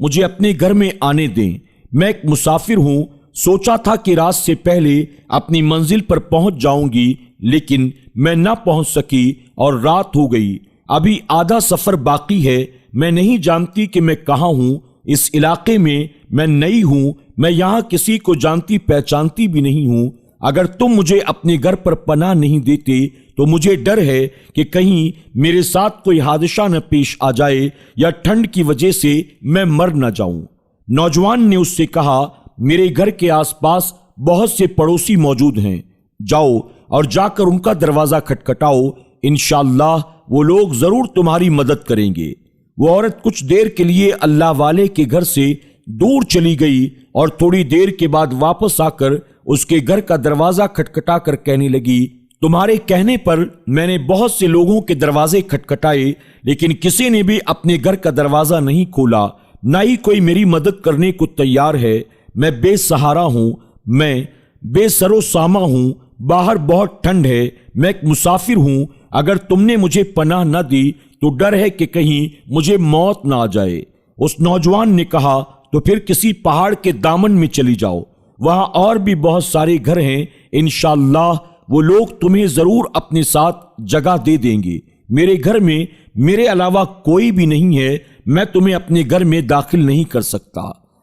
مجھے اپنے گھر میں آنے دیں، میں ایک مسافر ہوں، سوچا تھا کہ رات سے پہلے اپنی منزل پر پہنچ جاؤں گی، لیکن میں نہ پہنچ سکی اور رات ہو گئی، ابھی آدھا سفر باقی ہے، میں نہیں جانتی کہ میں کہاں ہوں، اس علاقے میں نئی ہوں، میں یہاں کسی کو جانتی پہچانتی بھی نہیں ہوں، اگر تم مجھے اپنے گھر پر پناہ نہیں دیتے تو مجھے ڈر ہے کہ کہیں میرے ساتھ کوئی حادثہ نہ پیش آ جائے یا ٹھنڈ کی وجہ سے میں مر نہ جاؤں۔ نوجوان نے اس سے کہا، میرے گھر کے آس پاس بہت سے پڑوسی موجود ہیں، جاؤ اور جا کر ان کا دروازہ کھٹکھٹاؤ، انشاءاللہ وہ لوگ ضرور تمہاری مدد کریں گے۔ وہ عورت کچھ دیر کے لیے اللہ والے کے گھر سے دور چلی گئی اور تھوڑی دیر کے بعد واپس آ کر اس کے گھر کا دروازہ کھٹکھٹا کر کہنے لگی، تمہارے کہنے پر میں نے بہت سے لوگوں کے دروازے کھٹکھٹائے، لیکن کسی نے بھی اپنے گھر کا دروازہ نہیں کھولا، نہ ہی کوئی میری مدد کرنے کو تیار ہے، میں بے سہارا ہوں، میں بے سر و سامہ ہوں، باہر بہت ٹھنڈ ہے، میں ایک مسافر ہوں، اگر تم نے مجھے پناہ نہ دی تو ڈر ہے کہ کہیں مجھے موت نہ آ جائے۔ اس نوجوان نے کہا، تو پھر کسی پہاڑ کے دامن میں چلی جاؤ، وہاں اور بھی بہت سارے گھر ہیں، انشاءاللہ وہ لوگ تمہیں ضرور اپنے ساتھ جگہ دے دیں گے، میرے گھر میں میرے علاوہ کوئی بھی نہیں ہے، میں تمہیں اپنے گھر میں داخل نہیں کر سکتا۔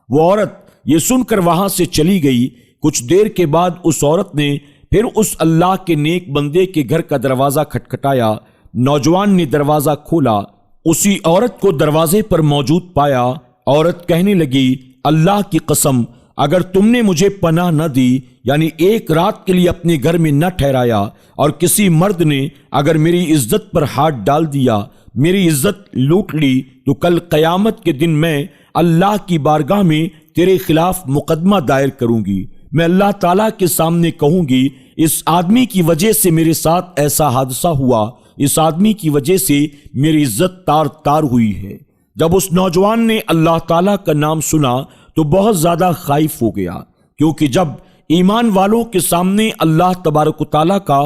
وہ عورت یہ سن کر وہاں سے چلی گئی۔ کچھ دیر کے بعد اس عورت نے پھر اس اللہ کے نیک بندے کے گھر کا دروازہ کھٹکھٹایا، نوجوان نے دروازہ کھولا، اسی عورت کو دروازے پر موجود پایا۔ عورت کہنے لگی، اللہ کی قسم، اگر تم نے مجھے پناہ نہ دی، یعنی ایک رات کے لیے اپنے گھر میں نہ ٹھہرایا، اور کسی مرد نے اگر میری عزت پر ہاتھ ڈال دیا، میری عزت لوٹ لی، تو کل قیامت کے دن میں اللہ کی بارگاہ میں تیرے خلاف مقدمہ دائر کروں گی، میں اللہ تعالیٰ کے سامنے کہوں گی، اس آدمی کی وجہ سے میرے ساتھ ایسا حادثہ ہوا، اس آدمی کی وجہ سے میری عزت تار تار ہوئی ہے۔ جب اس نوجوان نے اللہ تعالیٰ کا نام سنا تو بہت زیادہ خائف ہو گیا، کیونکہ جب ایمان والوں کے سامنے اللہ تبارک و تعالیٰ کا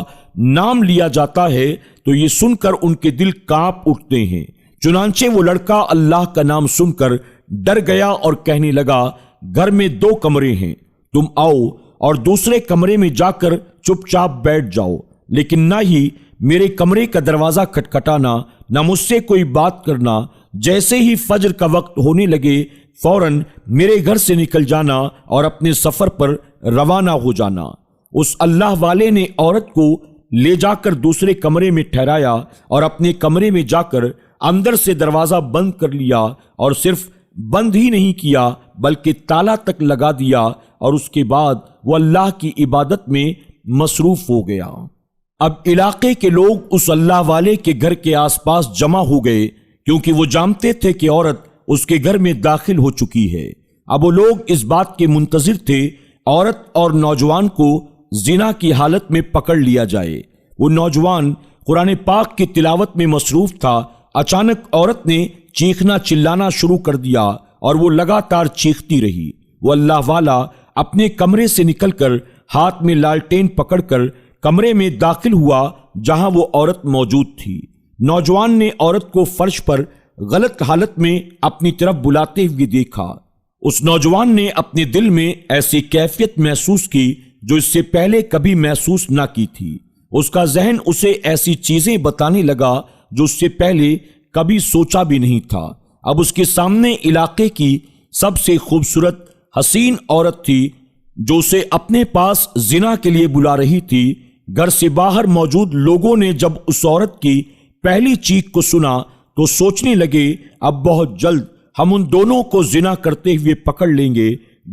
نام لیا جاتا ہے تو یہ سن کر ان کے دل کانپ اٹھتے ہیں۔ چنانچہ وہ لڑکا اللہ کا نام سن کر ڈر گیا اور کہنے لگا، گھر میں 2 کمرے ہیں، تم آؤ اور دوسرے کمرے میں جا کر چپ چاپ بیٹھ جاؤ، لیکن نہ ہی میرے کمرے کا دروازہ کھٹکھٹانا، نہ مجھ سے کوئی بات کرنا، جیسے ہی فجر کا وقت ہونے لگے فوراً میرے گھر سے نکل جانا اور اپنے سفر پر روانہ ہو جانا۔ اس اللہ والے نے عورت کو لے جا کر دوسرے کمرے میں ٹھہرایا اور اپنے کمرے میں جا کر اندر سے دروازہ بند کر لیا، اور صرف بند ہی نہیں کیا بلکہ تالا تک لگا دیا، اور اس کے بعد وہ اللہ کی عبادت میں مصروف ہو گیا۔ اب علاقے کے لوگ اس اللہ والے کے گھر کے آس پاس جمع ہو گئے، کیونکہ وہ جانتے تھے کہ عورت اس کے گھر میں داخل ہو چکی ہے۔ اب وہ لوگ اس بات کے منتظر تھے عورت اور نوجوان کو زنا کی حالت میں پکڑ لیا جائے۔ وہ نوجوان قرآن پاک کی تلاوت میں مصروف تھا، اچانک عورت نے چیخنا چلانا شروع کر دیا اور وہ لگاتار چیختی رہی۔ وہ اللہ والا اپنے کمرے سے نکل کر ہاتھ میں لالٹین پکڑ کر کمرے میں داخل ہوا جہاں وہ عورت موجود تھی۔ نوجوان نے عورت کو فرش پر غلط حالت میں اپنی طرف بلاتے ہوئے دیکھا۔ اس نوجوان نے اپنے دل میں ایسی کیفیت محسوس کی جو اس سے پہلے کبھی محسوس نہ کی تھی۔ اس کا ذہن اسے ایسی چیزیں بتانے لگا جو اس سے پہلے کبھی سوچا بھی نہیں تھا۔ اب اس کے سامنے علاقے کی سب سے خوبصورت حسین عورت تھی جو اسے اپنے پاس زنا کے لیے بلا رہی تھی۔ گھر سے باہر موجود لوگوں نے جب اس عورت کی پہلی چیخ کو سنا تو سوچنے لگے اب بہت جلد ہم ان دونوں کو زنا کرتے ہوئے پکڑ لیں گے۔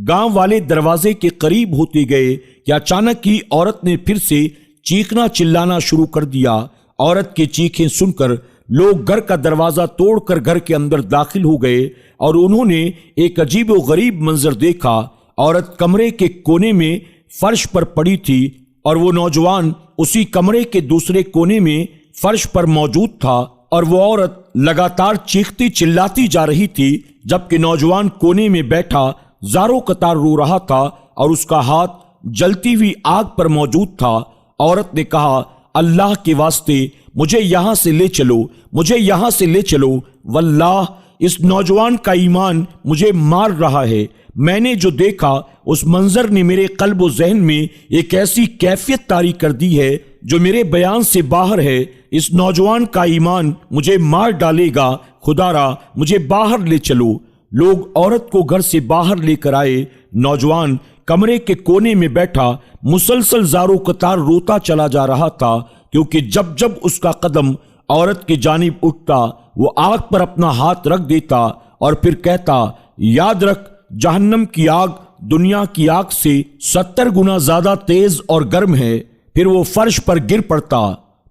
گاؤں والے دروازے کے قریب ہوتے گئے کہ اچانک ہی عورت نے پھر سے چیخنا چلانا شروع کر دیا۔ عورت کی چیخیں سن کر لوگ گھر کا دروازہ توڑ کر گھر کے اندر داخل ہو گئے اور انہوں نے ایک عجیب و غریب منظر دیکھا۔ عورت کمرے کے کونے میں فرش پر پڑی تھی اور وہ نوجوان اسی کمرے کے دوسرے کونے میں فرش پر موجود تھا، اور وہ عورت لگاتار چیختی چلاتی جا رہی تھی جبکہ نوجوان کونے میں بیٹھا زاروں قطار رو رہا تھا اور اس کا ہاتھ جلتی ہوئی آگ پر موجود تھا۔ عورت نے کہا، اللہ کے واسطے مجھے یہاں سے لے چلو، مجھے یہاں سے لے چلو، واللہ اس نوجوان کا ایمان مجھے مار رہا ہے۔ میں نے جو دیکھا اس منظر نے میرے قلب و ذہن میں ایک ایسی کیفیت طاری کر دی ہے جو میرے بیان سے باہر ہے۔ اس نوجوان کا ایمان مجھے مار ڈالے گا، خدارا مجھے باہر لے چلو۔ لوگ عورت کو گھر سے باہر لے کر آئے۔ نوجوان کمرے کے کونے میں بیٹھا مسلسل زارو قطار روتا چلا جا رہا تھا، کیونکہ جب جب اس کا قدم عورت کی جانب اٹھتا وہ آگ پر اپنا ہاتھ رکھ دیتا اور پھر کہتا، یاد رکھ جہنم کی آگ دنیا کی آگ سے 70 گنا زیادہ تیز اور گرم ہے۔ پھر وہ فرش پر گر پڑتا،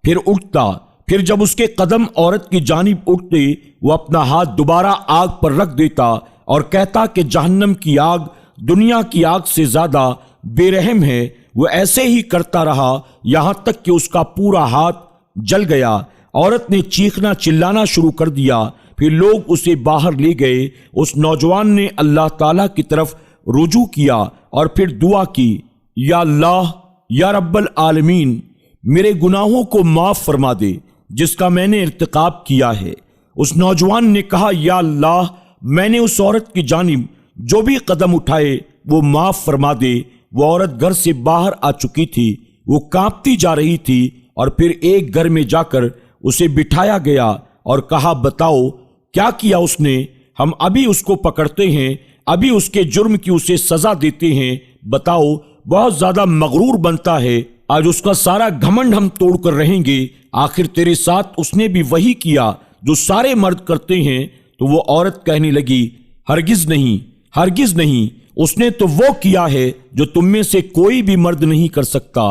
پھر اٹھتا، پھر جب اس کے قدم عورت کی جانب اٹھتے وہ اپنا ہاتھ دوبارہ آگ پر رکھ دیتا اور کہتا کہ جہنم کی آگ دنیا کی آگ سے زیادہ بے رحم ہے۔ وہ ایسے ہی کرتا رہا یہاں تک کہ اس کا پورا ہاتھ جل گیا۔ عورت نے چیخنا چلانا شروع کر دیا، پھر لوگ اسے باہر لے گئے۔ اس نوجوان نے اللہ تعالیٰ کی طرف رجوع کیا اور پھر دعا کی، یا اللہ یا رب العالمین، میرے گناہوں کو معاف فرما دے جس کا میں نے ارتکاب کیا ہے۔ اس نوجوان نے کہا، یا اللہ میں نے اس عورت کی جانب جو بھی قدم اٹھائے وہ معاف فرما دے۔ وہ عورت گھر سے باہر آ چکی تھی، وہ کانپتی جا رہی تھی، اور پھر ایک گھر میں جا کر اسے بٹھایا گیا اور کہا، بتاؤ کیا کیا اس نے؟ ہم ابھی اس کو پکڑتے ہیں، ابھی اس کے جرم کی اسے سزا دیتے ہیں۔ بتاؤ، بہت زیادہ مغرور بنتا ہے، آج اس کا سارا گھمنڈ ہم توڑ کر رہیں گے۔ آخر تیرے ساتھ اس نے بھی وہی کیا جو سارے مرد کرتے ہیں۔ تو وہ عورت کہنے لگی، ہرگز نہیں، ہرگز نہیں، اس نے تو وہ کیا ہے جو تم میں سے کوئی بھی مرد نہیں کر سکتا۔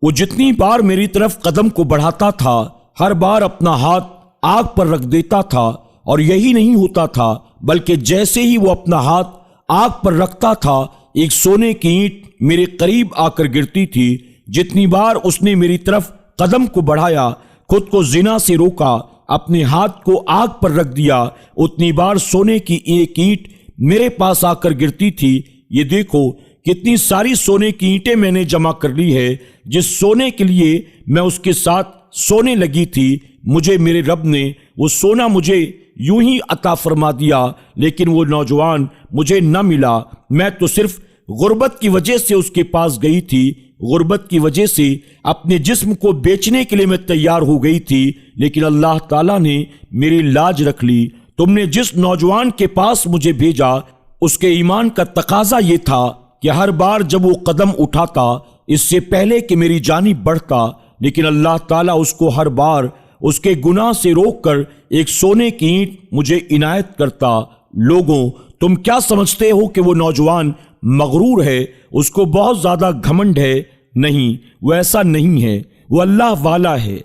وہ جتنی بار میری طرف قدم کو بڑھاتا تھا ہر بار اپنا ہاتھ آگ پر رکھ دیتا تھا، اور یہی نہیں ہوتا تھا بلکہ جیسے ہی وہ اپنا ہاتھ آگ پر رکھتا تھا ایک سونے کی اینٹ میرے قریب آ کر گرتی تھی۔ جتنی بار اس نے میری طرف قدم کو بڑھایا، خود کو زنا سے روکا، اپنے ہاتھ کو آگ پر رکھ دیا، اتنی بار سونے کی ایک اینٹ میرے پاس آ کر گرتی تھی۔ یہ دیکھو کتنی ساری سونے کی اینٹیں میں نے جمع کر لی ہے۔ جس سونے کے لیے میں اس کے ساتھ سونے لگی تھی، مجھے میرے رب نے وہ سونا مجھے یوں ہی عطا فرما دیا، لیکن وہ نوجوان مجھے نہ ملا۔ میں تو صرف غربت کی وجہ سے اس کے پاس گئی تھی، غربت کی وجہ سے اپنے جسم کو بیچنے کے لیے میں تیار ہو گئی تھی، لیکن اللہ تعالیٰ نے میری لاج رکھ لی۔ تم نے جس نوجوان کے پاس مجھے بھیجا اس کے ایمان کا تقاضا یہ تھا کہ ہر بار جب وہ قدم اٹھاتا اس سے پہلے کہ میری جانب بڑھتا، لیکن اللہ تعالیٰ اس کو ہر بار اس کے گناہ سے روک کر ایک سونے کی اینٹ مجھے عنایت کرتا۔ لوگوں، تم کیا سمجھتے ہو کہ وہ نوجوان مغرور ہے، اس کو بہت زیادہ گھمنڈ ہے؟ نہیں، وہ ایسا نہیں ہے، وہ اللہ والا ہے۔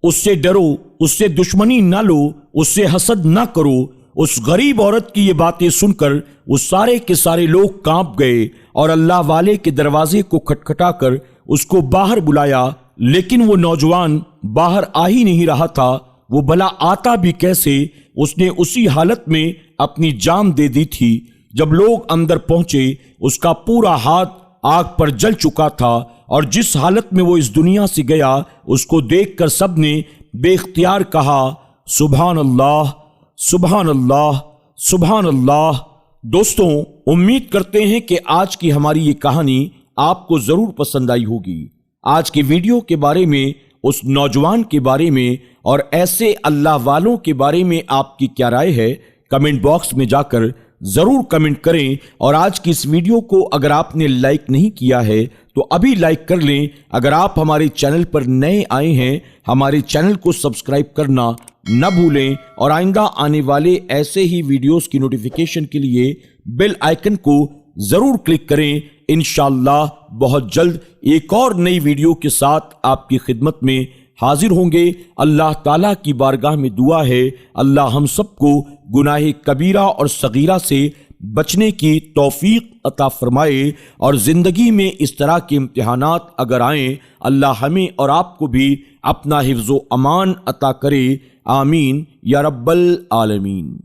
اس سے ڈرو، اس سے دشمنی نہ لو، اس سے حسد نہ کرو۔ اس غریب عورت کی یہ باتیں سن کر وہ سارے کے سارے لوگ کانپ گئے اور اللہ والے کے دروازے کو کھٹکھٹا کر اس کو باہر بلایا، لیکن وہ نوجوان باہر آ ہی نہیں رہا تھا۔ وہ بھلا آتا بھی کیسے؟ اس نے اسی حالت میں اپنی جان دے دی تھی۔ جب لوگ اندر پہنچے اس کا پورا ہاتھ آگ پر جل چکا تھا، اور جس حالت میں وہ اس دنیا سے گیا اس کو دیکھ کر سب نے بے اختیار کہا، سبحان اللہ، سبحان اللہ، سبحان اللہ۔ دوستوں، امید کرتے ہیں کہ آج کی ہماری یہ کہانی آپ کو ضرور پسند آئی ہوگی۔ آج کی ویڈیو کے بارے میں، اس نوجوان کے بارے میں اور ایسے اللہ والوں کے بارے میں آپ کی کیا رائے ہے؟ کمنٹ باکس میں جا کر ضرور کمنٹ کریں، اور آج کی اس ویڈیو کو اگر آپ نے لائک نہیں کیا ہے تو ابھی لائک کر لیں۔ اگر آپ ہمارے چینل پر نئے آئے ہیں ہمارے چینل کو سبسکرائب کرنا نہ بھولیں، اور آئندہ آنے والے ایسے ہی ویڈیوز کی نوٹیفیکیشن کے لیے بیل آئیکن کو ضرور کلک کریں۔ انشاءاللہ بہت جلد ایک اور نئی ویڈیو کے ساتھ آپ کی خدمت میں حاضر ہوں گے۔ اللہ تعالیٰ کی بارگاہ میں دعا ہے اللہ ہم سب کو گناہ کبیرہ اور صغیرہ سے بچنے کی توفیق عطا فرمائے، اور زندگی میں اس طرح کے امتحانات اگر آئیں اللہ ہمیں اور آپ کو بھی اپنا حفظ و امان عطا کرے۔ آمین یا رب العالمین۔